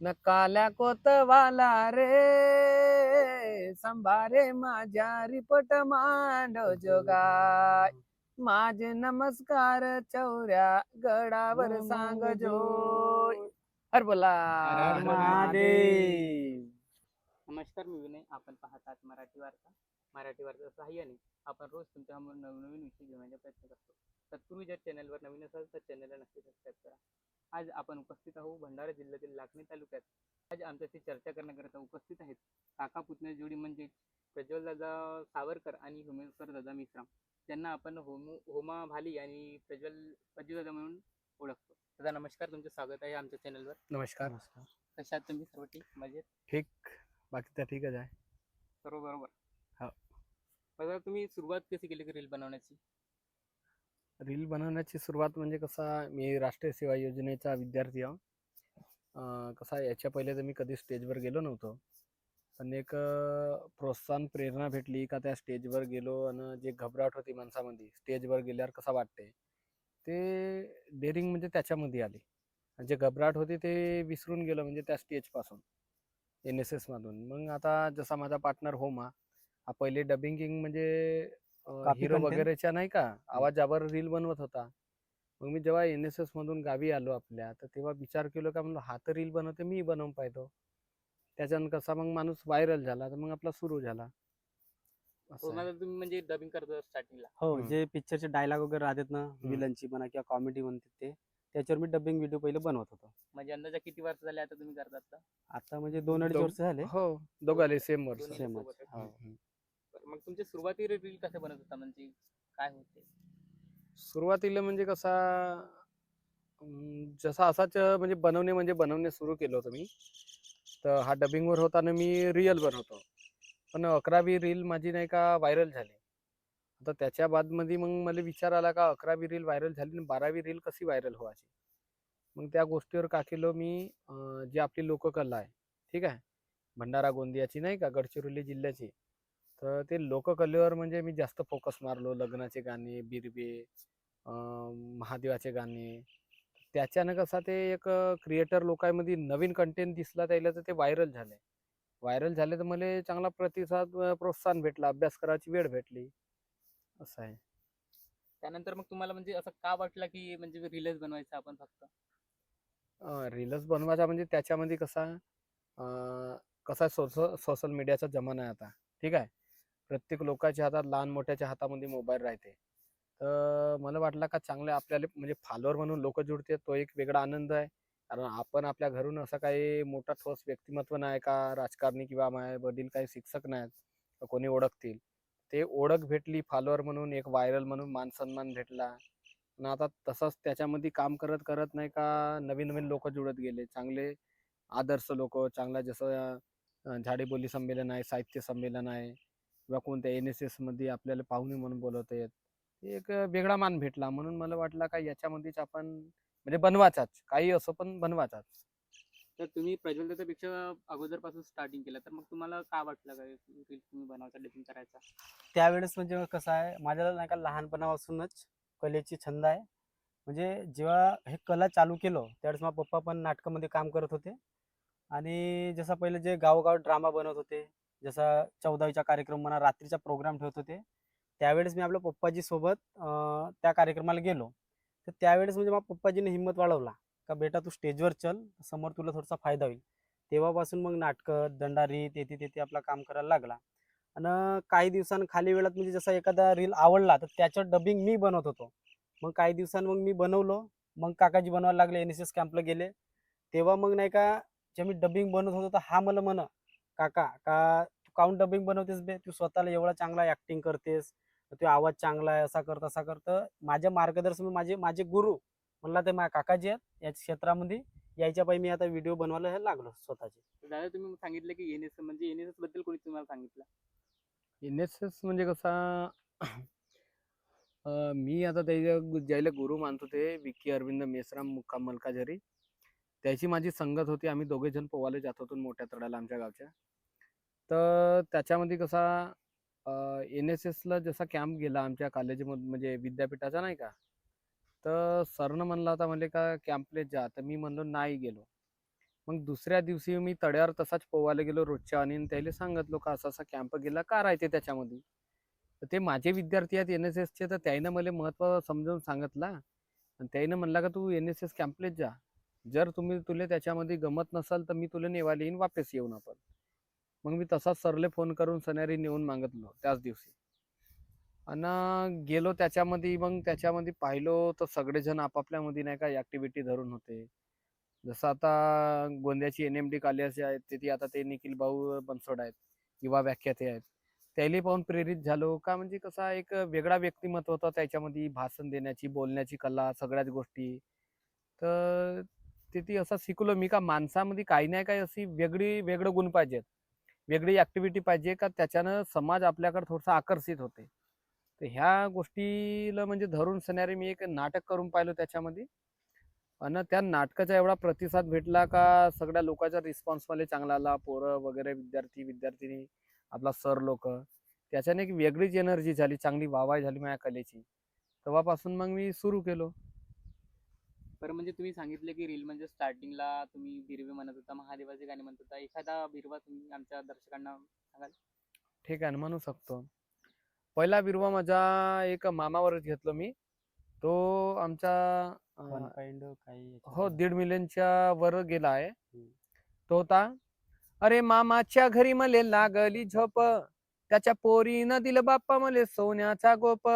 नकाल्या कोतवाला रे संभारे माझ्या रिपट मांडो जोगाय. माझे नमस्कार चौऱ्या गडावर सांग जोय. हर बोला हर हर हर महादेव. नमस्कार, मी विनय. आपण पाहतात मराठी वार्ता. मराठी वार्ता सहाय्याने आपण रोज तुमच्या नवनवीन विषय घेण्याचा प्रयत्न करतो. तत्पूर्वी जर चॅनलवर नवीन असाल तर चॅनलला नक्की सबस्क्राईब करा. आज आपण उपस्थित आहोत भंडारा जिल्ह्यातील लाखनी तालुक्यात. आज आमच्याशी चर्चा करण्याकरिता उपस्थित आहेत काका पुतण्या जोडी म्हणजे प्रज्वलदादा सावरकर आणि होमेश्वर दादा मिश्राम, ज्यांना आपण होमा भाली आणि प्रज्वलदादा म्हणून ओळखतो. दादा नमस्कार, तुमचं स्वागत आहे आमच्या चॅनलवर. नमस्कार. कशात तुम्ही? सर्व ठीक, मजेत? ठीक. बाकी तर ठीकच आहे. सर्व बरोबर. हो. बघा, तुम्ही सुरुवात कशी केली रील बनवण्याची? रील बनवण्याची सुरुवात म्हणजे कसा, मी राष्ट्रीय सेवा योजनेचा विद्यार्थी आहे. कसा याच्या पहिले तर मी कधी स्टेजवर गेलो नव्हतो, पण एक प्रोत्साहन प्रेरणा भेटली का त्या स्टेजवर गेलो आणि जे घबराट होती माणसामध्ये स्टेजवर गेल्यावर कसा वाटते ते डेअरिंग म्हणजे त्याच्यामध्ये आली. आणि जे घबराट होती ते विसरून गेलो म्हणजे त्या स्टेजपासून NSS मधून. मग आता जसा माझा पार्टनर होमा हा पहिले डबिंग किंग म्हणजे हिरो वगैरेच्या नाही का आवाजावर रील बनवत होता. मग मी जेव्हा NSS मधून गावी आलो आपल्या, तर तेव्हा विचार केलो का म्हणलं हा तर रील बनवते, मी बनवून पाहतो. त्याच्यानं कसा मग माणूस व्हायरल झाला, तर मग आपला सुरू झाला. असं आहे. मला तुम्ही म्हणजे डबिंग करतो स्टार्टिंगला? हो, जे पिक्चरचे डायलॉग वगैरे राहतात ना, विलनची म्हणा किंवा कॉमेडी म्हणतात ते, त्याच्यावर मी डबिंग व्हिडिओ पहिले बनवत होतो. म्हणजे अंदाजा किती वर्ष झाले आता तुम्ही करतात तर? आता म्हणजे 2-2.5 वर्ष झाले. हो, दोघाले सेम वर्ष. दोन्ही सेमच. सोबतच. हो. बरं, मग तुमच्या सुरुवातीला रील कसे बनत होता, म्हणजे काय होते? सुरुवातीला म्हणजे कसा जसा असाच म्हणजे बनवणे सुरू केलं होतं मी. तर हा डबिंगवर होताना मी रिअल बनवतो, पण 11वी रील माझी नाही का व्हायरल झाली. आता त्याच्या बादमध्ये मग मला विचार आला का 11वी रील व्हायरल झाली आणि 12वी रील कशी व्हायरल व्हायची. मग त्या गोष्टीवर का केलो मी, जी आपली लोककला आहे, ठीक आहे, भंडारा गोंदियाची नाही का, गडचिरोली जिल्ह्याची. तर ते लोककलेवर म्हणजे मी जास्त फोकस मारलो. लग्नाचे गाणे, बिरबे, महादेवाचे गाणे. त्याच्यानं कसा ते एक क्रिएटर लोकांमध्ये नवीन कंटेंट दिसला त्याला, तर ते व्हायरल झाले. व्हायरल झाले तर मला चांगला प्रतिसाद, प्रोत्साहन भेटला, अभ्यास करायची वेळ भेटली. असं आहे. त्यानंतर मग तुम्हाला म्हणजे असं का वाटलं की म्हणजे रीलच बनवायचं आपण फक्त? रील्स बनवायचा म्हणजे त्याच्यामध्ये कसा सोशल मीडियाचा जमाना आहे आता, ठीक आहे. प्रत्येक लोकांच्या हातात, लहान मोठ्याच्या हातामध्ये मोबाईल राहते. तर मला वाटलं का चांगले आपल्याला म्हणजे फॉलोअर म्हणून लोक जुळते, तो एक वेगळा आनंद आहे. कारण आपण आपल्या घरून असं काही मोठा ठोस व्यक्तिमत्व नाही का, राजकारणी किंवा माझे वडील काही शिक्षक नाहीत तर कोणी ओळखतील. ते ओळख भेटली फॉलोअर म्हणून, एक व्हायरल म्हणून मान सन्मान भेटला. आणि आता तसंच त्याच्यामध्ये काम करत करत नाही का नवीन नवीन लोक जुळत गेले, चांगले आदर्श लोक, चांगला जसं झाडेबोली संमेलन आहे, साहित्य संमेलन आहे, किंवा कोणत्या NSS मध्ये आपल्याला पाहुणे म्हणून बोलवत आहेत. एक वेगळा मान भेटला, म्हणून मला वाटलं का याच्यामध्येच आपण म्हणजे बनवाचाच, काही असं पण बनवाचाच. तर तुम्ही प्रज्वलदादापेक्षा अगोदरपासून स्टार्टिंग केलं, तर मग तुम्हाला काय वाटलं काय रील तुम्ही बनवायचा, डबिंग करायचा? त्यावेळेस म्हणजे कसं आहे, माझ्याला नाही का लहानपणापासूनच कलेची छंद आहे. म्हणजे जेव्हा हे कला चालू केलं त्यावेळेस माझे पप्पा पण नाटकामध्ये काम करत होते. आणि जसं पहिले जे गावोगाव ड्रामा बनवत होते, जसा 14वीचा कार्यक्रम म्हणा, रात्रीचा प्रोग्राम ठेवत होते, त्यावेळेस मी आपल्या पप्पाजी सोबत त्या कार्यक्रमाला गेलो. तर त्यावेळेस म्हणजे माझ्या पप्पाजीने हिंमत वाढवला का बेटा तू स्टेजवर चल, समोर तुला थोडासा फायदा होईल. तेव्हापासून मग नाटकं, दंडारी, तेथे तेथे आपला काम करायला लागला. आणि काही दिवसांनी खाली वेळात म्हणजे जसा एखादा रील आवडला तर त्याचं डबिंग मी बनवत होतो. मग काही दिवसांनी मग मी बनवलो. मग काकाजी बनवायला लागले, NSS कॅम्पला गेले. तेव्हा मग नाही का जेव्हा मी डबिंग बनवत होतो तर हा मला म्हण, काका का तू काऊन डबिंग बनवतेस बे, तू स्वतःला एवढा चांगला ऍक्टिंग करतेस, तुझा आवाज चांगला आहे, असा कर तसा कर. तर माझ्या मार्गदर्शन माझे माझे गुरु म्हणला ते माझ्या काकाजी आहेत या क्षेत्रामध्ये. यायच्या पायी मी आता व्हिडिओ बनवायला लागलो स्वतःचे. तर दादा, तुम्ही सांगितलं की NSS म्हणजे NSS बद्दल कोणी तुम्हाला सांगितलं? NSS म्हणजे कसा मी आता त्याच्या ज्याला गुरु मानतो ते विक्की अरविंद मेश्राम, मुक्काम मलकाझरी. त्याची माझी संगत होती. आम्ही दोघे जण पोवाले जात होतो मोठ्या तळ्याला आमच्या गावच्या. तर त्याच्यामध्ये कसा NSS ला जसा कॅम्प गेला आमच्या कॉलेजमध्ये म्हणजे विद्यापीठाचा नाही का, तर सरनं म्हणला होता म्हणजे का कॅम्पले जा, तर मी म्हणलो नाही गेलो. मग दुसऱ्या दिवशी मी तड्यावर तसाच पोवायला गेलो रोजच्या आणि त्याला सांगितलो का असा असा कॅम्प गेला का राहते त्याच्यामध्ये. तर ते माझे विद्यार्थी आहेत NSSचे, तर त्यानं मला महत्त्व समजावून सांगितला आणि त्यानं म्हणला का तू NSS कॅम्पलेच जा. जर तुला त्याच्यामध्ये गमत नसाल तर मी तुला नेवायला येईन, वापस येऊन आपण. मग मी तसाच सरले फोन करून सणारी नेऊन मागितलो त्याच दिवशी आणि गेलो त्याच्यामध्ये. मग त्याच्यामध्ये पाहिलो तर सगळेजण आपापल्यामध्ये नाही का ऍक्टिव्हिटी धरून होते. जसं आता गोंद्याची NMD कॉलेज आहेत तिथे आता ते निखिल भाऊ बनसोड आहेत, युवा व्याख्याते आहेत. त्याला पाहून प्रेरित झालो का, म्हणजे कसा एक वेगळा व्यक्तिमत्व होता त्याच्यामध्ये, भाषण देण्याची, बोलण्याची कला, सगळ्याच गोष्टी. तर तिथे असं शिकलो मी का माणसामध्ये काही नाही काही अशी वेगळं गुण पाहिजेत, वेगळी ऍक्टिव्हिटी पाहिजे का त्याच्यानं समाज आपल्याकडे थोडासा आकर्षित होते. तर ह्या गोष्टीला म्हणजे धरून सणारे मी एक नाटक करून पाहिलो त्याच्यामध्ये आणि त्या नाटकाचा एवढा प्रतिसाद भेटला का सगळ्या लोकांचा रिस्पॉन्स मला चांगला आला. पोरं वगैरे, विद्यार्थी विद्यार्थिनी, आपला सर लोक, त्याच्याने एक वेगळीच एनर्जी झाली, चांगली वाहवाही झाली माझ्या कलेची. तेव्हापासून मग मी सुरू केलो. बरं, म्हणजे तुम्ही सांगितले की रील म्हणजे स्टार्टिंगला तुम्ही बिरवे म्हणत होता, महादेवाचे गाणे म्हणत होता. एखादा बिरवा तुम्ही आमच्या दर्शकांना सांगाल? ठीक आहे ना, म्हणू शकतो. पहिला बिरवा माझा एक मामावरच घेतलो मी. तो आमचा 1 पॉइंट काही याच्यात हो होता. 1.5 मिलियनच्या वर गेला आहे. हम्म. तो होता, अरे मामाच्या घरी मले लागली झोप, त्याच्या पोरीनं दिलं बाप्पा मले सोन्याचा गोप.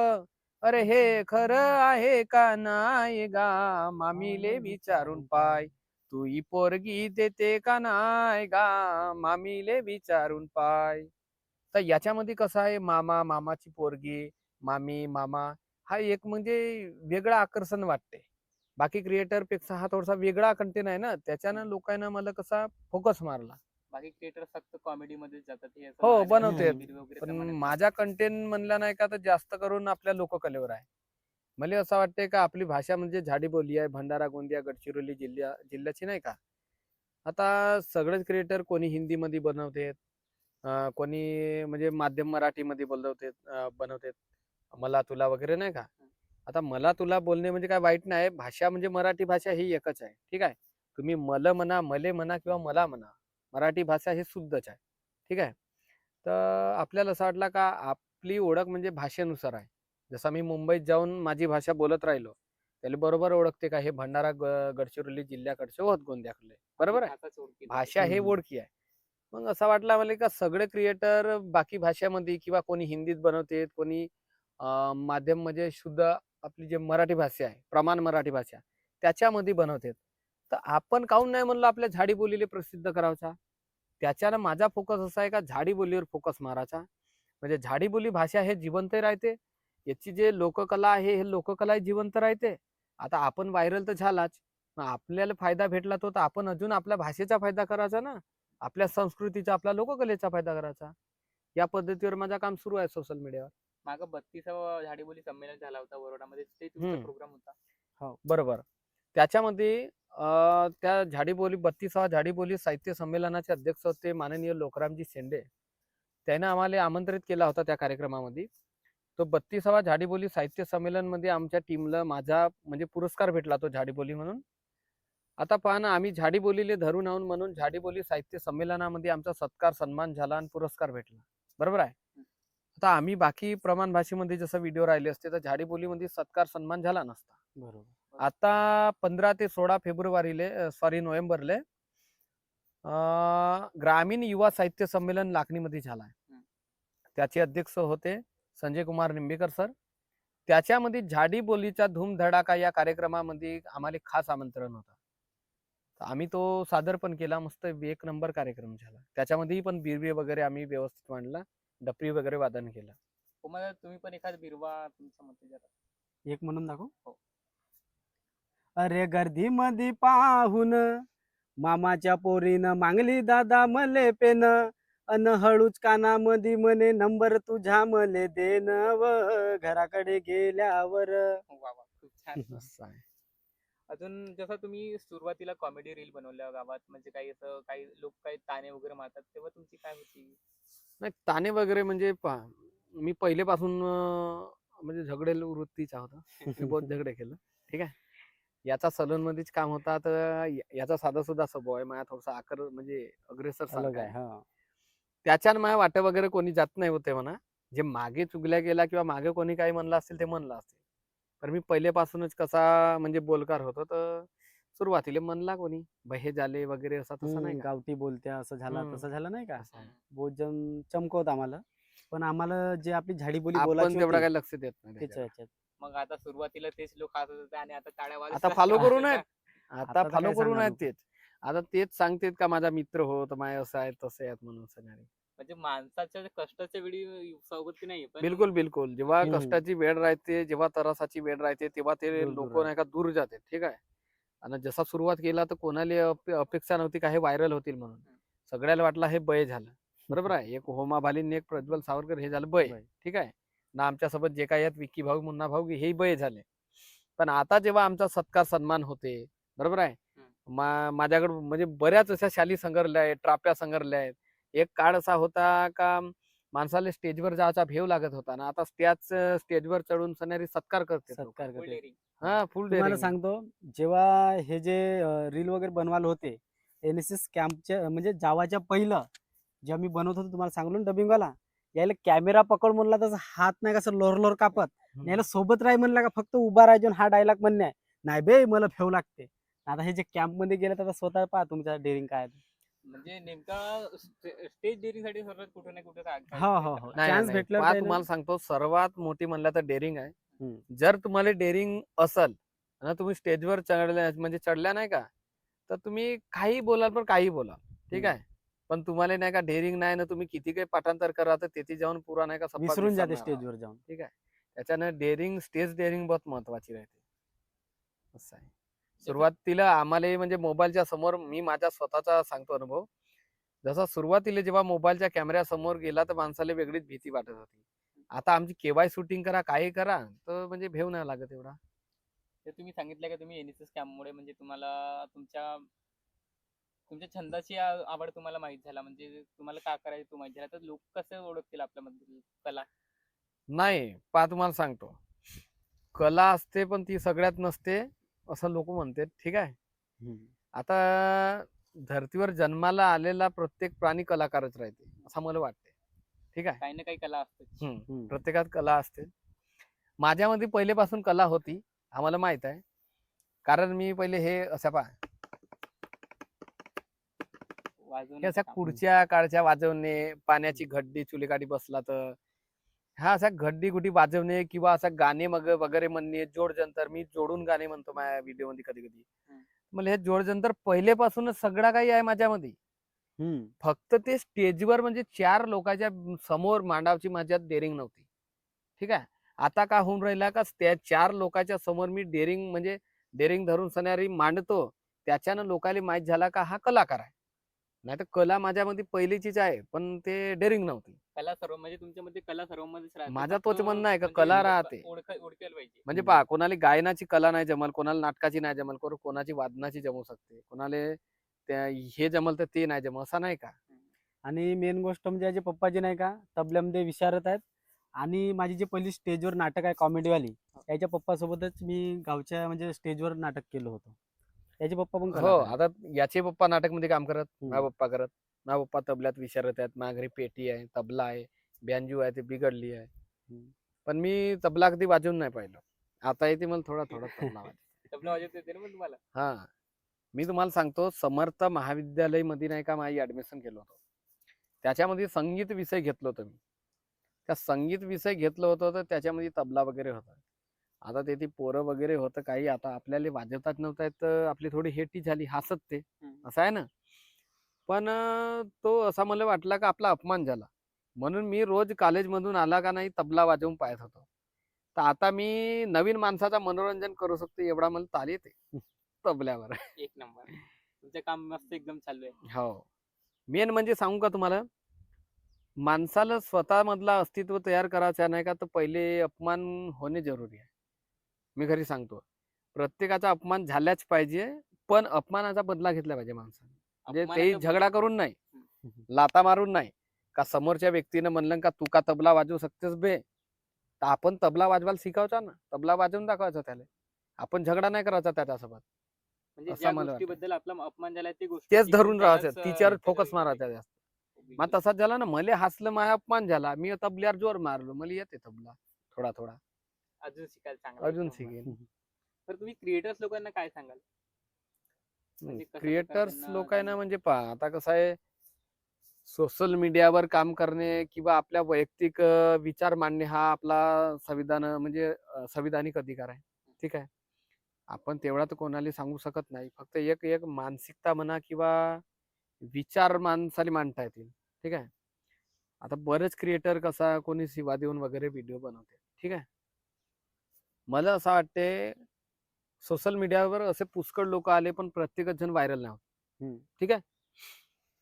अरे हे खरं आहे का नाही गा, मामीले विचारून पाय, तू ही पोरगी देते का नाही गा, मामीले विचारून पाय. तर याच्यामध्ये कसं आहे, मामा, मामाची पोरगी, मामी, मामा, हा एक म्हणजे वेगळं आकर्षण वाटते. बाकी क्रिएटर पेक्षा हा थोडासा वेगळा कंटेंट आहे ना, त्याच्यानं लोकांना मला कसा फोकस मारला. बाकी क्रिएटर फक्त कॉमेडीमध्येच जातात, हे असं हो महादेवाचे बनवते, गाणे, बिरवे वगैरे तर पण म्हणत नाही. माझा कंटेंट म्हणला नाही का तर जास्त करून आपल्या लोककलेवर आहे. मला असं वाटतंय का आपली भाषा म्हणजे झाडी बोली आहे, भंडारा, गोंदिया, गडचिरोली जिल्ह्याची नाही का. आता सगळेच क्रिएटर कोणी हिंदीमध्ये बनवतेत, कोणी म्हणजे माध्यम मराठीमध्ये बनवतेत, मला तुला वगैरे नाही का. आता मला तुला बोलणे म्हणजे काय वाईट नाही, भाषा म्हणजे मराठी भाषा ही एकच आहे. ठीक आहे, तुम्ही म्हणा, मले म्हणा किंवा मला म्हणा, मराठी भाषा ही शुद्धच आहे. ठीक आहे. तर आपल्याला असं वाटलं का आपली ओळख म्हणजे भाषेनुसार आहे. जसा मी मुंबईत जाऊन माझी भाषा बोलत राहिलो, त्याला बरोबर ओळखते का हे भंडारा गडचिरोली जिल्ह्याकडचे होत, गोंदियाकडले, बरोबर आहे. भाषाच ओळखी येते. भाषा हे ओळखी आहे. मग असं वाटलं मला का सगळे क्रिएटर बाकी भाषामध्ये किंवा कोणी हिंदीत बनवते, कोणी माध्यम म्हणजे शुद्ध आपली जे मराठी भाषा आहे, प्रमाण मराठी भाषा, त्याच्यामध्ये बनवतात. तर आपण काहून नाही म्हणलं आपल्या झाडी बोलीले प्रसिद्ध करावचा. त्याच्यानं माझा फोकस असा आहे का झाडी बोलीवर फोकस मारायचा. म्हणजे झाडी बोली भाषा हे जिवंत राहते, याची जे लोककला आहे हे लोककला जिवंत राहते. आता आपण व्हायरल तर झालाच, मग आपल्याला फायदा भेटला तो तर आपण अजून आपल्या भाषेचा फायदा करायचा ना, आपल्या संस्कृतीचा, आपल्या लोककलेचा फायदा करायचा. या पद्धतीवर माझं काम सुरू आहे सोशल मीडियावर. मागं 32वा झाडीबोली संमेलन झाला होता वरोडामध्ये, ते तुमचा प्रोग्राम होता. हो बरोबर. त्याच्यामध्ये त्या झाडीबोली 32वा झाडीबोली साहित्य संमेलनाचे अध्यक्ष होते माननीय लोकरामजी शेंडे. त्यानं आम्हाला आमंत्रित केला होता त्या कार्यक्रमामध्ये. तो 32वा झाडीबोली साहित्य संमेलन मध्ये आमच्या टीमला माझा म्हणजे पुरस्कार भेटला तो झाडीबोली म्हणून. आता पहा ना, आम्ही झाडीबोलीले धरून आहोत म्हणून झाडीबोली साहित्य संमेलनामध्ये आमचा सत्कार सन्मान झाला आणि पुरस्कार भेटला, बरोबर आहे. आता आम्ही बाकी प्रमाण भाषेमध्ये जसं व्हिडिओ राहिले असते तर झाडीबोलीमध्ये सत्कार सन्मान झाला नसता. बरोबर. आता 15 ते 16 नोव्हेंबरले ग्रामीण युवा साहित्य संमेलन लाखणीमध्ये झाला आहे. त्याचे अध्यक्ष होते संजय कुमार निंबेकर सर. त्याच्यामध्ये झाडी बोलीचा धूमधडाका या कार्यक्रमामध्ये आम्हाला खास आमंत्रण होतं. तर आम्ही तो सादर पण केला, मस्त 1 नंबर कार्यक्रम झाला. त्याच्यामध्येही पण बिरबी वगैरे आम्ही व्यवस्थित मांडला, डपरी वगैरे वादन केलं. तुम्हाला तुम्ही पण एखादा बिरवा तुमचं मत जरा. एक म्हणून दाखव. हो. अरे गर्दी मध्ये पाहून मामाच्या पोरीनं मागली दादा मले पेन, अन हळूच कानामध्ये म्हणे नंबर तुझ्या मले देन व घराकडे गेल्यावर. वा वा, खूप छान. असं आहे. अजून जसं तुम्ही सुरुवातीला कॉमेडी रील बनवल्या गावात, म्हणजे काही असं काही लोक काही ताणे वगैरे मारतात, तेव्हा तुमची काय होती? नाही, ताणे वगैरे म्हणजे पहा, मी पहिलेपासून म्हणजे झगडेल वृत्तीचा होता. मी बहुत झगडे केलं. ठीक आहे. याचा सलून मध्येच काम होता, तर याचा साधा सुद्धा स्वभाव आहे. माझ्या थोडासा म्हणजे अग्रेसर अलग सारखा आहे. आहे. हा. त्याच्यानं माझ्या वाटे वगैरे कोणी जात नाही होते म्हणा. जे मागे चुगल्या गेला किंवा मागे कोणी काही म्हणलं असेल ते म्हणलं असेल. तर मी पहिलेपासूनच कसा म्हणजे बोलकार होतो, तर सुरुवातीला म्हणला कोणी हे झाले वगैरे असं तसं नाही का. गावठी बोलत्या असं झाला हम्म, तसं झालं नाही का. असं आहे. बहुत जण चमकवत आम्हाला, पण आम्हाला जे आपली झाडीबोली आपण बोलायची तेवढा होती काही लक्ष देत नाही त्याच्या त्याच्यावर. ह्याच्यात. मग आता सुरुवातीला तेच लोक खात होते आणि आता टाळ्या वाजत आता फॉलो असतात. करून आहेत. आता आता तर फॉलो काय करून सांगणार आहेत लोक. तेच. आता तेच सांगतेत का माझा मित्र हो, तर माझे असं आहे तसं आहेत म्हणून सगळे. म्हणजे माणसाच्या कष्टाच्या वेळी सोबती नाही पण बिलकुल बिलकुल. जेव्हा हम्म. कष्टाची वेळ राहते, जेव्हा त्रासाची वेळ राहते, तेव्हा ते दूर दूर लोक राहते. नाही का दूर जाते. ठीक आहे. आणि जसा सुरुवात केला तर कोणाला अपेक्षा नव्हती का हे व्हायरल होतील म्हणून. सगळ्याला वाटलं हे बय झालं. बरोबर आहे. एक होमा भालीन एक प्रज्वल सावरकर हे झालं बय. बाय. ठीक आहे. ना आमच्यासोबत जे काही आहेत विक्की भाऊ, मुन्ना भाऊ हे बय झाले. पण आता जेव्हा आमचा सत्कार सन्मान होते, बरोबर आहे. माझ्याकडे म्हणजे बऱ्याच अशा शाली संघरल्या आहेत, ट्राप्या संघरल्या आहेत. एक काळ असा होता का माणसाला स्टेजवर जायचा भेव लागत होता ना, आता त्याच स्टेजवर चढून सणारी सत्कार करते लोक. सत्कार करते. डेअरिंग. हा, फुल तुम्हाला डेअरिंग. सांगतो, जेव्हा हे जे रील वगैरे बनवायला होते NSS कॅम्पच्या म्हणजे जावाच्या पहिलं जेव्हा मी बनवत होतो तुम्हाला सांगलो ना डबिंगवाला, यायला कॅमेरा पकड म्हणला तसं हात नाही कसं लोर लोर कापत, यायला सोबत राही म्हणला का फक्त उभा राहायचो हा डायलॉग म्हणणे आहे. नाही बे मला फेव लागते. आता हे जे कॅम्प मध्ये गेले तर स्वतः पहा तुमच्या डेअरिंग काय आहे. म्हणजे नेमका स्टेज डेअरिंग साठी सर्वात कुठे ना कुठे हो हो हो. नाही चान्स नाही, भेटल्यावर पहा त्यानं- तुम्हाला सांगतो सर्वात मोठी म्हणलं तर डेअरिंग आहे. हम्म. जर तुम्हाला डेअरिंग असल ना, तुम्ही स्टेजवर चढल्या म्हणजे चढल्या नाही का, तर तुम्ही काही बोलाल पण काही बोला. ठीक आहे. पण तुम्हाला नाही का डेअरिंग नाही ना, तुम्ही किती काही पाठांतर करा तर तेथे जाऊन पुरा नाही का सप्पा विसरून जाते विसरणार. स्टेजवर जाऊन. ठीक आहे. त्याच्यानं डेअरिंग स्टेज डेअरिंग बहुत महत्वाची राहते. असं आहे. सुरुवातीला आम्हाला म्हणजे मोबाईलच्या समोर मी माझा स्वतःचा सांगतो अनुभव. जसा सुरुवातीला जेव्हा मोबाईलच्या कॅमेऱ्या समोर गेला तर माणसाला वेगळीच भीती वाटत होती. आता आमची केवाय शूटिंग करा काही करा तर म्हणजे भेव नाही लागत एवढा. ते तुम्ही सांगितलं का तुम्ही NSS कॅम्प मुळे म्हणजे तुम्हाला तुमच्या तुमच्या छंदाची आवड तुम्हाला माहित झाला म्हणजे तुम्हाला का करायचं माहित झाला तर लोक कसे ओळखतील आपल्यामध्ये कला. नाही पहा तुम्हाला सांगतो, कला असते पण ती सगळ्यात नसते असं लोक म्हणतात. ठीक आहे. हम्म. आता धर्तीवर जन्माला आलेला प्रत्येक प्राणी कलाकारच राहते असं मला वाटते. ठीक आहे. काही ना काही कला असते. प्रत्येकात कला असते. माझ्यामध्ये पहिलेपासून कला होती आम्हाला माहित आहे. कारण मी पहिले हे अशा पहा हे वाजवण्याचं अशा काम. खुर्च्या काळच्या वाजवणे, पाण्याची घड्डी चुलीकाठी बसला तर हा अशा घड्डी गुडी वाजवणे किंवा असं गाणे वगैरे म्हणणे, जोड जंतर मी जोडून गाणे म्हणतो माझ्या व्हिडिओ मध्ये कधी कधी. मला हे जोड जंतर पहिलेपासूनच सगळं काही आहे माझ्यामध्ये. हम्म. फक्त ते स्टेजवर म्हणजे 4 लोकांच्या समोर मांडावची माझ्यात डेअरिंग नव्हती. ठीक आहे. आता का होऊन राहिला का त्या 4 लोकांच्या समोर मी डेअरिंग म्हणजे डेअरिंग धरून सणारी मांडतो, त्याच्यानं लोकांना माहित झाला का हा कलाकार आहे. नाही तर कला माझ्यामध्ये पहिलीचीच आहे पण ते डेअरिंग नव्हती. कला सर्व म्हणजे तुमच्यामध्ये कला सर्वांमध्येच राहते. माझा फक्त तोच म्हणणं आहे का म्हणजे कला लोकं राहते. ओळखायला पाहिजे. म्हणजे पहा कोणाला गायनाची कला नाही जमल, कोणाला नाटकाची नाही जमल, कोणाची वादनाची जमू शकते, कोणाला हे जमल तर ते नाही जमल असं नाही का. आणि मेन गोष्ट म्हणजे याचे पप्पाजी नाही का तबल्यामध्ये विशारद आहेत. आणि माझी जी पहिली स्टेजवर नाटक आहे कॉमेडीवाली, याच्या पप्पासोबतच मी गावच्या म्हणजे स्टेजवर नाटक केलं होतं. याचे पप्पा पण हो, कलाकार आहेत. आता याचे पप्पा नाटक मध्ये काम करत, हम्म. माझा पप्पा करत. माझा पप्पा तबल्यात विशारत आहेत, माझ्या घरी पेटी आहे, तबला आहे, बँजू आहे, ते बिघडली आहे. हम्म. पण मी तबला कधी वाजवून नाही पाहिलं. आता येते मला थोडा थोडा तबला वाजवता. तबला वाजवता येते ना पण तुम्हाला. हा, मी तुम्हाला सांगतो समर्थ महाविद्यालय मध्ये नाही का माझी ऍडमिशन केलं होतं. त्याच्यामध्ये संगीत विषय घेतलं होतं मी. त्या संगीत विषय घेतलं होतं तर त्याच्यामध्ये तबला वगैरे होता. आता ते ती पोरं वगैरे होतं काही आता आपल्याला वाजवताच नव्हतं येत तर आपली थोडी हेटी झाली हसत ते असं आहे ना. पण तो असा मला वाटला का आपला अपमान झाला म्हणून मी रोज कॉलेजमधून आला का नाही तबला वाजवून पाहत होतो. तर आता मी नवीन माणसाचा मनोरंजन करू शकतो एवढा मला ताल येते तबल्यावर. एक नंबर. तुमचं काम मस्त एकदम चालू आहे. हो, मेन म्हणजे सांगू का तुम्हाला, माणसाला स्वतः मधला अस्तित्व तयार करायचं नाही का तर पहिले अपमान होणे जरुरी आहे. मी घरी सांगतो प्रत्येकाचा अपमान झाल्याच पाहिजे, पण अपमानाचा बदला घेतला पाहिजे माणसाने. म्हणजे तेही अपमानाचा झगडा बदला- करून नाही, लाता मारून नाही. का समोरच्या व्यक्तीनं म्हणलं का तू का तबला वाजवू शकतेस बे, तर आपण तबला वाजवायला शिकावचा ना, तबला वाजवून दाखवायचं त्याला. आपण झगडा नाही करायचा त्याच्यासोबत. म्हणजे असं ज्या मला वाटतं. गोष्टीबद्दल आपला अपमान झाला ते गोष्ट तेच टिकवून धरून राहायचं, त्यालाच, तिच्यावर त्याला फोकस हे मारायचा करायचं. जास्त. मग तसाच झाला ना, मले हसलं माझा अपमान झाला, मी तबल्यावर जोर मारलो, मला येते तबला थोडा थोडा, अजून शिकायला चांगला अजून एक नंबर. शिकेन. तर तुम्ही क्रिएटर्स लोकांना काय सांगाल? म्हणजे कशा प्रकारे क्रिएटर्स त्यांना लोकांना म्हणजे पहा, आता कसं आहे, सोशल मीडियावर काम करणे किंवा आपल्या वैयक्तिक विचार मांडणे हा आपला म्हणजे संविधानिक अधिकार आहे. ठीक आहे. आपण तेवढा तर कोणाला सांगू शकत नाही. फक्त एक एक मानसिकता म्हणा किंवा विचार माणसाला मांडता येतील. ठीक आहे. आता बरेच क्रिएटर कसा कोणी शिवा देऊन वगैरे व्हिडिओ बनवते. ठीक आहे. मला असं वाटते सोशल मीडियावर असे पुष्कळ लोक आले, पण प्रत्येकच जण व्हायरल नाही होत. ठीक आहे.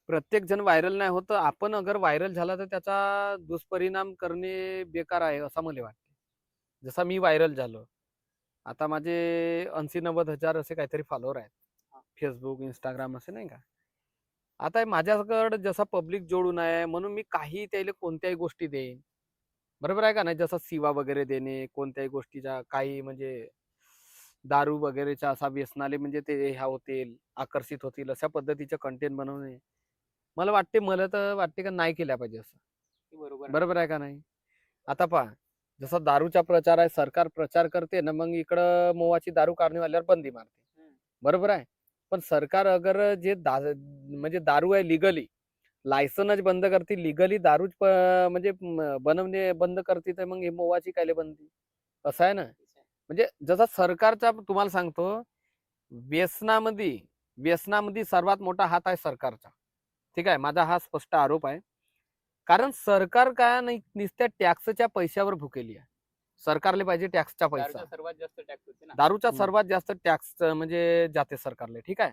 प्रत्येक जण व्हायरल नाही होत. आपण अगर व्हायरल झाला तर त्याचा दुष्परिणाम करणे बेकार आहे असं मला वाटते. जसा मी व्हायरल झालो, आता माझे 80-90 हजार असे काहीतरी फॉलोअर आहेत. फेसबुक, इंस्टाग्राम असे नाही का. आता माझ्याकडे जसा पब्लिक जोडून आहे म्हणून मी काही त्याला कोणत्याही गोष्टी देईन. बरोबर आहे का नाही. जसा शिवा वगैरे देणे, कोणत्याही गोष्टीचा काही म्हणजे दारू वगैरेच्या असा व्यसनाले म्हणजे ते ह्या होतील, आकर्षित होतील अशा पद्धतीचे कंटेंट बनवणे, मला तर वाटते का नाही केल्या पाहिजे असं. ते बरोबर नाही. बरोबर आहे का नाही. आता पहा, जसा दारूचा प्रचार आहे, सरकार प्रचार करते ना, मग इकडं मोवाची दारू काढणेवाल्यावर बंदी मारते. हम्म. बरोबर आहे. पण सरकार अगर जे म्हणजे दारू आहे लिगली, लायसनच बंद करते, लिगली दारूच म्हणजे बनवणे बंद करते, तर मग हे मोवाची कायले बंदी. असं आहे ना. म्हणजे जसा सरकारचा तुम्हाला सांगतो, व्यसनामध्ये व्यसनामध्ये सर्वात मोठा हात आहे सरकारचा. ठीक आहे. माझा हा स्पष्ट आरोप आहे. कारण सरकार काय नाही नुसत्या टॅक्सच्या पैशावर भुकेली आहे. सरकारले पाहिजे टॅक्सचा पैसा. दारूचा सर्वात जास्त टॅक्स होते ना. दारूचा सर्वात जास्त टॅक्स म्हणजे जाते सरकारले. ठीक आहे.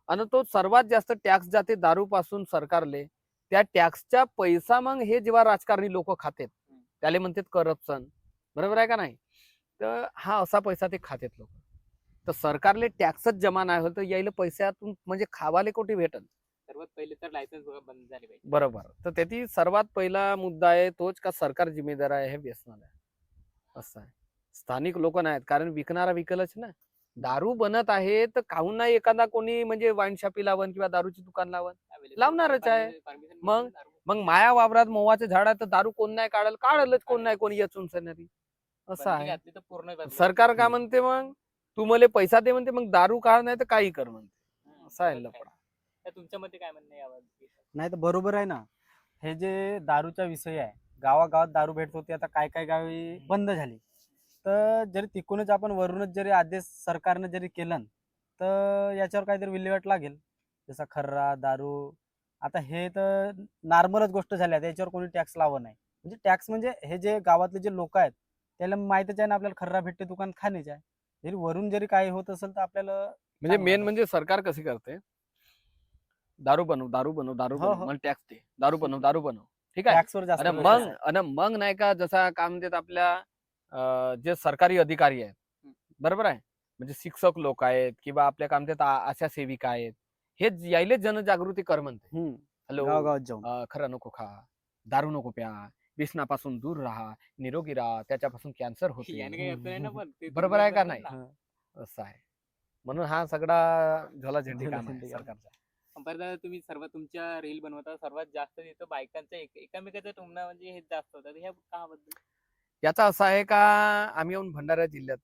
आणि तो सर्वात जास्त टॅक्स जाते दारूपासून सरकारले. त्या टॅक्सचा पैसा मग हे जेव्हा राजकारणी लोक खातेत, त्याले म्हणतात करप्शन. बरोबर आहे का नाही. तर हा असा पैसा ते खातेत लोक. तर सरकारले टॅक्सच जमा नाही होत, तर यायला पैशातून म्हणजे खावाले कोठे भेटल. सर्वात पहिले तर लायसन्स बंद झाले पाहिजे. बरोबर. तर त्याची सर्वात पहिला मुद्दा आहे तोच का सरकार जिम्मेदार आहे हे व्यसनाला. असं आहे. स्थानिक लोक नाहीत, कारण विकणारा विकलच ना. दारू बनत आहे तर काहून नाही एखादा कोणी म्हणजे वाईन शॉपी लावण किंवा दारूची दुकान लावण. लावणारच आहे. मग माया वावरात मोवाचं झाड आहे तर दारू कोण नाही काढलच कोण नाही कोणी येचून सणारी. असं आहे. सरकार काय म्हणते मग, तू मला पैसा दे म्हणते, मग दारू काढ नाही तर काही कर म्हणते. असं आहे लफडा. तुमच्या मध्ये काय म्हणणं आहे यावर? नाही तर बरोबर आहे ना. हे जे दारूचा विषय आहे, गावागावात दारू भेटत होती, आता काय काय गावी बंद झाली. तर जरी तिकडूनच आपण वरूनच जरी आदेश सरकारनं जरी केलं, तर याच्यावर काहीतरी विल्हेवाट लागेल. जसा खर्रा, दारू. आता हे तर नॉर्मलच गोष्ट झाली आहे, याच्यावर कोणी टॅक्स लावत नाही. म्हणजे टॅक्स म्हणजे हे जे गावातले जे लोक आहेत त्याला माहितच आहे ना, आपल्याला खर्रा भेटते दुकान खाण्याचे आहे. जरी वरून जरी काही होत असेल तर आपल्याला म्हणजे चांगलं मेन वाटतं. म्हणजे सरकार कशी करते, दारू बनव दारू बनव दारू हो, बनव, हो. मला टॅक्स दे, दारू बनव दारू बनव. ठीक आहे. टॅक्सवर जास्त आणि focus आहे. मग नाही का, जसा काय म्हणतात आपल्या जे सरकारी अधिकारी आहेत, बरोबर आहे, म्हणजे शिक्षक लोक आहेत किंवा आपल्या काय म्हणतात आशा सेविका आहेत, हे यायले जनजागृती कर म्हणते. हॅलो, गावागावात जाऊन. खरं नको खा, दारू नको प्या, व्यसनापासून दूर राहा, निरोगी राहा, त्याच्यापासून कॅन्सर होते. याने काही अर्थ नाही ना, पण ते बरोबर आहे का बरोबर नाही. ना. असं आहे. म्हणून हा सगळा झोलाझेंडी काम आहे झोलाझेंडी काम. सरकारचा. परत तुम्ही सर्व तुमच्या रील बनवता, सर्वात जास्त तिथं बायकांचं एकामेकाचं टुमणं म्हणजे हे जास्त होतं. ह्या काबद्दल याचा असं आहे का, आम्ही येऊन भंडारा जिल्ह्यात,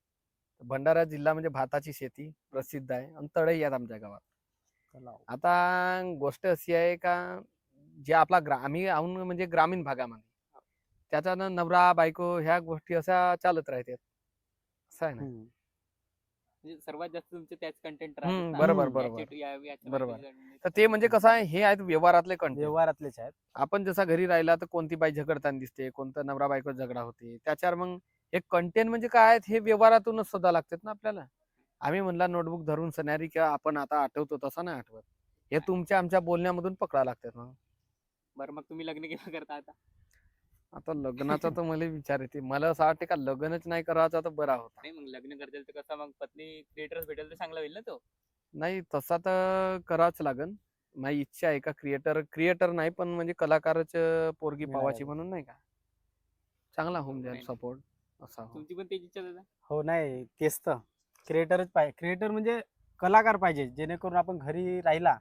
भंडारा जिल्हा म्हणजे भाताची शेती प्रसिद्ध आहे आणि तळई आहेत आमच्या गावात. आता गोष्ट अशी आहे का, जे आपला आम्ही आहोत म्हणजे ग्रामीण भागामध्ये, त्याच्यानं नवरा बायको ह्या गोष्टी अशा चालत राहतात. असं आहे ना. म्हणजे सर्वात जास्त तुमचे त्याच कंटेंट बरोबर बरोबर. तर ते म्हणजे कसं आहे, हे आहेत व्यवहारातले कंटेंट. व्यवहारातलेच आहेत. आपण जसा घरी राहिला तर कोणती बाई झगडताना दिसते, कोणता नवरा बायको झगडा होते, त्याच्यावर मग एक कंटेंट म्हणजे काय आहेत, हे व्यवहारातूनच शोधा लागतात ना आपल्याला. आम्ही म्हणला नोटबुक धरून सणारी किंवा आपण आता आठवतो तसा नाही आठवत, हे तुमच्या आमच्या बोलण्यामधून पकडा लागतात. मग बरं, मग तुम्ही लग्न केव्हा करता आता लग्नाचा तर मला विचार येते, मला असं वाटते का लग्नच नाही करायचा तर बरा होता. नाही, मग लग्न करतील तर कसं मग पत्नी क्रिएटर्स भेटेल तर चांगला होईल ना तो. नाही तसा तर करावंच लागन. माझी इच्छा आहे का क्रिएटर नाही पण म्हणजे कलाकारच पोरगी पावाची म्हणून नाही का, चांगला होऊन जाईल सपोर्ट असा. तुमची पण त्याची इच्छा दादा. हो, नाही तेच तर क्रिएटरच पाहिजे. क्रिएटर म्हणजे कलाकार पाहिजे, जेणेकरून आपण घरी राहिला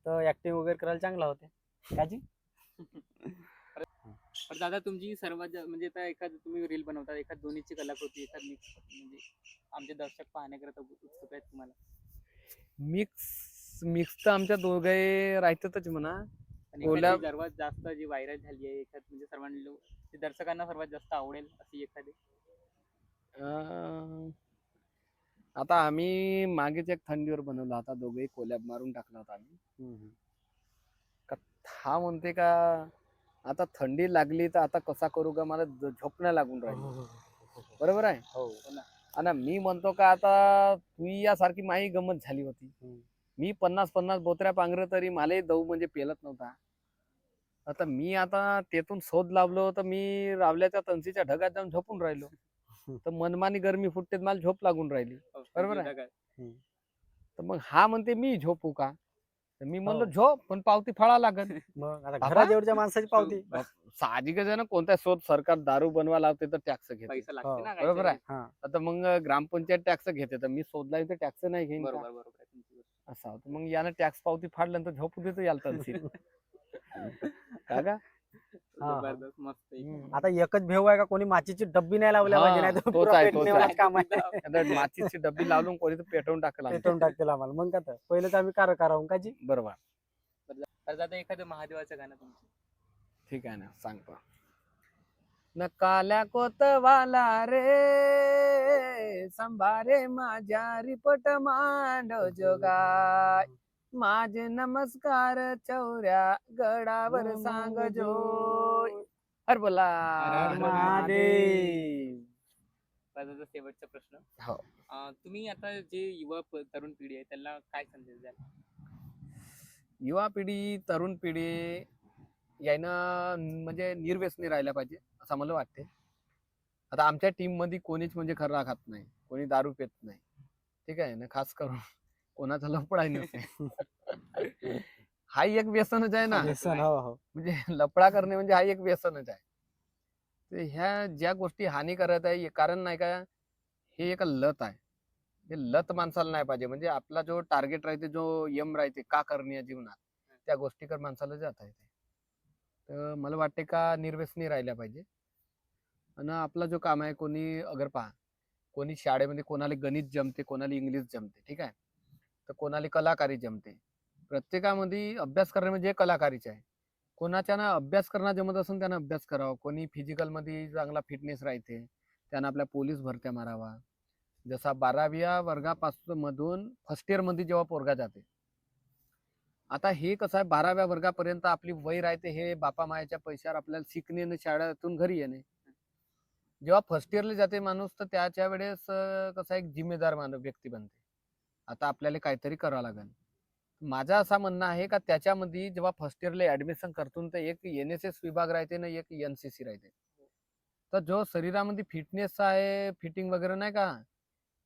तर ऍक्टिंग वगैरे करायला चांगला होते. काजी तर दादा तुमची सर्वात म्हणजे आता एखाद तुम्ही रील बनवता, एखाद दोन्हीची कलाकृती, एखाद मिक्स, म्हणजे आमचे दर्शक पाहण्याकरता उत्सुक आहेत तुम्हाला. मिक्स तर आमच्या दोघे राहतातच म्हणा. आणि कोल्या एखादी सर्वात जास्त जी व्हायरल झाली आहे, एखाद म्हणजे सर्वांना ते दर्शकांना सर्वात जास्त आवडेल अशी एखादी. अं, आता आम्ही मागेच एक थंडीवर बनवला होता, दोघेही कोलॅब मारून टाकला होता आम्ही. का हा म्हणते का आता थंडी लागली तर आता कसा करू का, मला झोप नाही लागून राहिली. बरोबर आहे. हो. आणि मी म्हणतो का आता तू यासारखी माही गंमत झाली होती. मी 50-50 बोत्र्या पांघर तरी मला दऊ म्हणजे पेलत नव्हता. आता मी आता तेथून शोध लावलो तर मी रावल्याच्या तंसीच्या ढगात जाऊन झोपून राहिलो. तर मनमानी गरमी फुटते, मला झोप लागून राहिली. बरोबर आहे. तर मग हा म्हणते मी झोपू का, तर मी म्हणलो हो. झोप पण पावती फाळा लागत. मग आता बाबा, घराजवळच्या माणसाची पावती. साहजिकच आहे ना, कोणत्या शोध सरकार दारू बनवा लावते तर टॅक्स घेते. पैसा हो, लागते ना बरोबर आहे. हा. आता मग ग्रामपंचायत टॅक्स घेते, तर मी शोधला तर टॅक्स नाही घेईन का? बरोबर बरोबर आहे तुमची गोष्ट. असं होतं. मग यानं टॅक्स पावती फाडल्यानंतर झोपू देतो याला तहसील. काका हा. जबरदस्त, मस्त एकदम. आता एकच भेव आहे का, कोणी माचीची डब्बी नाही लावल्या हा, पाहिजे, नाही तर तोच पुरा आहे, पेटणेवालाच आहे. काम आहे. आता माचीची डब्बी लावून कोणी तर पेटवून टाकला पेटवून टाकतील आम्हाला. मग काय तर पहिलेच आम्ही कार करावं का जी. बरोबर. तर दादा एखादं महादेवाचं गाणं तुमचं. ठीक आहे ना, सांगतो. न काल्या कोतवाला रे संभारे माझ्या रिपट मांड जोगाय, माझे नमस्कार चौऱ्या गडावर सांग जोय. हर बोला हर हर हर महादेव. दादाचा शेवटचा प्रश्न. हो. तुम्ही आता जे युवा तरुण पिढी आहे त्यांना काय संदेश द्याल? युवा पिढी, तरुण पिढी यानं म्हणजे निर्व्यसनी राहायला पाहिजे असं मला वाटते. आता आमच्या टीम मध्ये कोणीच म्हणजे खर्रा खात नाही, कोणी दारू पित नाही. ठीक आहे ना, खास करून कोणाचा लफडाही नसते. हा एक व्यसनच आहे ना. व्यसन. हो हो. म्हणजे लफडा करणे म्हणजे हा एक व्यसनच आहे. तर ह्या ज्या गोष्टी हानी करत आहे, कारण नाही का, हे एक लत आहे. हे लत माणसाला नाही पाहिजे. म्हणजे आपला जो टार्गेट राहते, जो यम राहते, का करणीय जीवनात, त्या गोष्टीकडे माणसाला जाता येते. तर मला वाटते का निर्व्यसनी राहिल्या पाहिजे. आणि आपला जो काम आहे, कोणी अगर पहा, कोणी शाळेमध्ये कोणाला गणित जमते, कोणाला इंग्लिश जमते, ठीक आहे, तर कोणाला कलाकारी जमते. प्रत्येकामध्ये अभ्यास करणे म्हणजे कलाकारीच आहे. कोणाच्या ना अभ्यास करणं जमत असेल त्यानं अभ्यास करावा. कोणी फिजिकलमध्ये चांगला फिटनेस राहते, त्यानं आपल्या पोलीस भरत्या मारावा. जसा 12व्या वर्गापासून मधून फर्स्ट इयर मध्ये जेव्हा पोरगा जाते, आता हे कसं आहे, 12व्या वर्गापर्यंत आपली वय राहते, हे बापा मायाच्या पैशावर आपल्याला शिकणे आणि शाळेतून घरी येणे. जेव्हा फर्स्ट इयरला जाते माणूस, तर त्याच्या वेळेस कसा एक जिम्मेदार व्यक्ती बनते. आता आपल्याला काहीतरी करावं लागेल. माझं असं म्हणणं आहे का त्याच्यामध्ये जेव्हा फर्स्ट इयरला ऍडमिशन करतो, तर एक NSS विभाग राहते ना, एक NCC राहते. तर जो शरीरामध्ये फिटनेस आहे, फिटिंग वगैरे नाही का,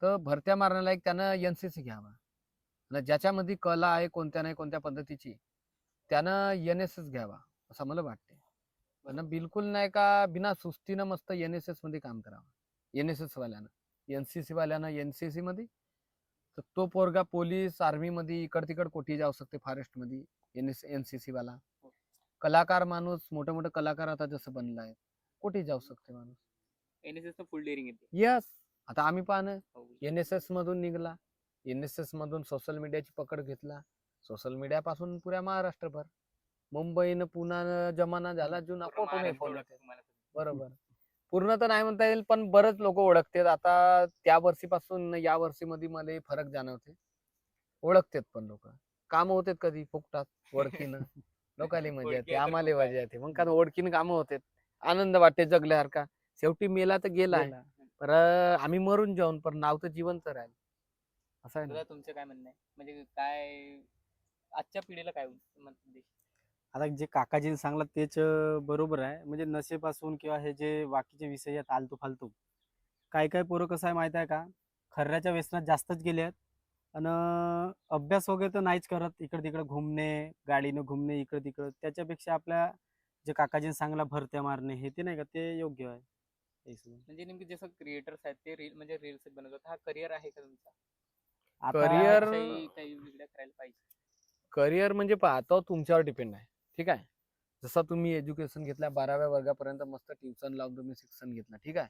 तर भरत्या मारण्याला एक त्यानं NCC घ्यावा. आणि ज्याच्यामध्ये कला आहे कोणत्या नाही कोणत्या पद्धतीची, त्यानं NSS घ्यावा असं मला वाटते. आणि बिलकुल नाही का बिना सुस्तीनं मस्त NSS मध्ये काम करावं. NSS वाल्यानं, NCC वाल्यानं NCC मध्ये, तर तो पोरगा पोलीस आर्मी मध्ये इकड तिकड कोठी जाऊ शकते, फॉरेस्ट मध्ये. NCC वाला कलाकार माणूस, मोठे मोठे कलाकार आता जसं बनलाय, कोठी जाऊ शकते माणूस. NSS फुल डेअरिंग येते. यस. आता आम्ही पाहणं हो. NSS मधून निघला, NSS मधून सोशल मीडियाची पकड घेतला, सोशल मीडिया पासून पुऱ्या महाराष्ट्रभर, मुंबईनं पुन्हा जमाना झाला जुना, पूर्ण कोठूनही महाराष्ट्र फोन ओळखते येते. तुम्हाला. बरोबर. पूर्ण तर नाही म्हणता येईल, पण बरंच लोक ओळखतात. आता त्या वर्षीपासून या वर्षीमध्ये मला फरक जाणवते. ओळखतात पण लोक. काम होतात कधी फुकटात ओळखीनं. लोकांना मजा ओळखी येते, आहे तर आम्हाला खूप आहे. मजा येते. मग का ओळखीनं कामं होतात, आनंद वाटते जगल्यासारखा. शेवटी मेला तर गेलाय, गेला. पर आम्ही मरून जाऊन, पण नाव तर जिवंत राहील. असं आहे ना. दादा तुमचं काय म्हणणं आहे, म्हणजे काय आजच्या पिढीला काय संदेश? आता जे काकाजीने सांगलं तेच बरोबर आहे. म्हणजे नशेपासून किंवा हे जे बाकीचे विषय आहेत आलतू फालतू, काय काय पोरं कसं आहे माहित आहे का, खर्राच्या व्यसनात जास्तच गेले आहेत. आणि अभ्यास वगैरे तर नाहीच करत, इकडे तिकडे घुमणे, गाडीनं घुमणे इकडे तिकडं. त्याच्यापेक्षा आपल्या जे काकाजीने सांगला भरत्या मारणे, हे ते नाही का, ते योग्य आहे. म्हणजे नेमकी जसं क्रिएटर्स आहेत ते रील म्हणजे रील्स बनवतात, हा करिअर आहे का तुमचा? आता Career- काही वेगळं करायला पाहिजे. करिअर म्हणजे पाहतो तुमच्यावर डिपेंड आहे. ठीक आहे. जसं तुम्ही एज्युकेशन घेतल्या 12व्या वर्गापर्यंत मस्त ट्युशन लावून तुम्ही शिक्षण घेतलं. ठीक आहे.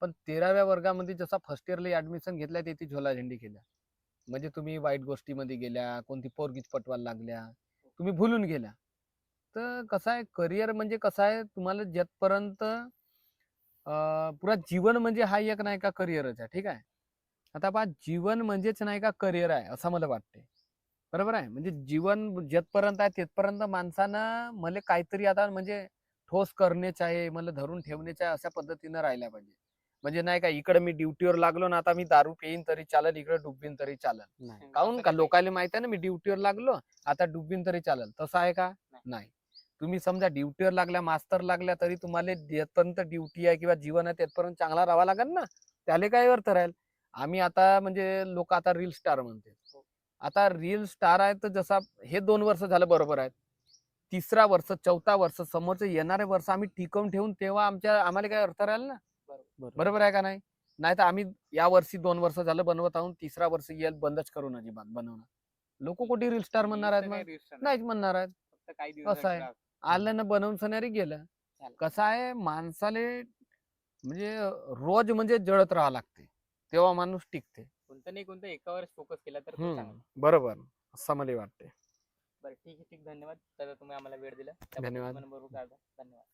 पण 13व्या वर्गामध्ये जसा फर्स्ट इयरला ऍडमिशन घेतल्या ते ती झोलाझेंडी केल्या. म्हणजे तुम्ही वाईट गोष्टीमध्ये गेल्या, कोणती पोरगीच पटवायला लागल्या, तुम्ही भुलून गेल्या. तर कसं आहे करिअर म्हणजे कसं आहे तुम्हाला जेथपर्यंत पुरा जीवन म्हणजे हा एक नाही का करिअरच आहे. ठीक आहे. आता पहा जीवन म्हणजेच नाही का करिअर आहे असं मला वाटते. बरोबर आहे. म्हणजे जीवन जेथपर्यंत आहे तेथपर्यंत माणसानं मला काहीतरी आता म्हणजे ठोस करण्याचे आहे, मला धरून ठेवण्याचे आहे अशा पद्धतीनं राहिल्या पाहिजे. म्हणजे नाही का इकडे मी ड्युटीवर लागलो ना आता मी दारू पिईन तरी चालेल, इकडे डुबीन तरी चालेल. नाही. काहून असं का नाही लोकांना माहित आहे ना मी ड्युटीवर लागलो आता डुबीन तरी चालेल, तसं आहे का? नाही. तुम्ही समजा ड्युटीवर लागल्या, मास्तर लागल्या तरी तुम्हाला जेथपर्यंत ड्युटी आहे किंवा जीवन आहे तेथपर्यंत चांगला राहावा लागेल ना. त्याला काय अर्थ राहील. आम्ही आता म्हणजे लोक आता रील स्टार म्हणते. आता रील स्टार आहे तर जसा हे 2 वर्ष झालं बरोबर आहे. 3रा वर्ष, 4था वर्ष, समोरचे येणारे वर्ष आम्ही टिकवून ठेवून तेव्हा आम्हाला काय अर्थ राहील ना. बरोबर आहे का नाही? नाही तर आम्ही या वर्षी 2 वर्ष झालं बनवत आहोत, 3रा वर्ष येईल बंदच करून अजिबात बनवणं. लोक कुठे रील स्टार म्हणणार आहेत मग? नाहीच म्हणणार आहेत. फक्त काही दिवस असं आहे. आलं ना बनवून सणारी गेलं. कसं आहे माणसाले म्हणजे रोज म्हणजे जळत राहावं लागते तेव्हा माणूस टिकते. कोणतं नाही कोणतं एकावर फोकस केला तर तो चांगला. बरोबर असं मला वाटते. बरं ठीक आहे, धन्यवाद दादा तुम्ही आम्हाला वेळ दिला त्याबद्दल धन्यवाद. तुम्हाला बरोबर धन्यवाद.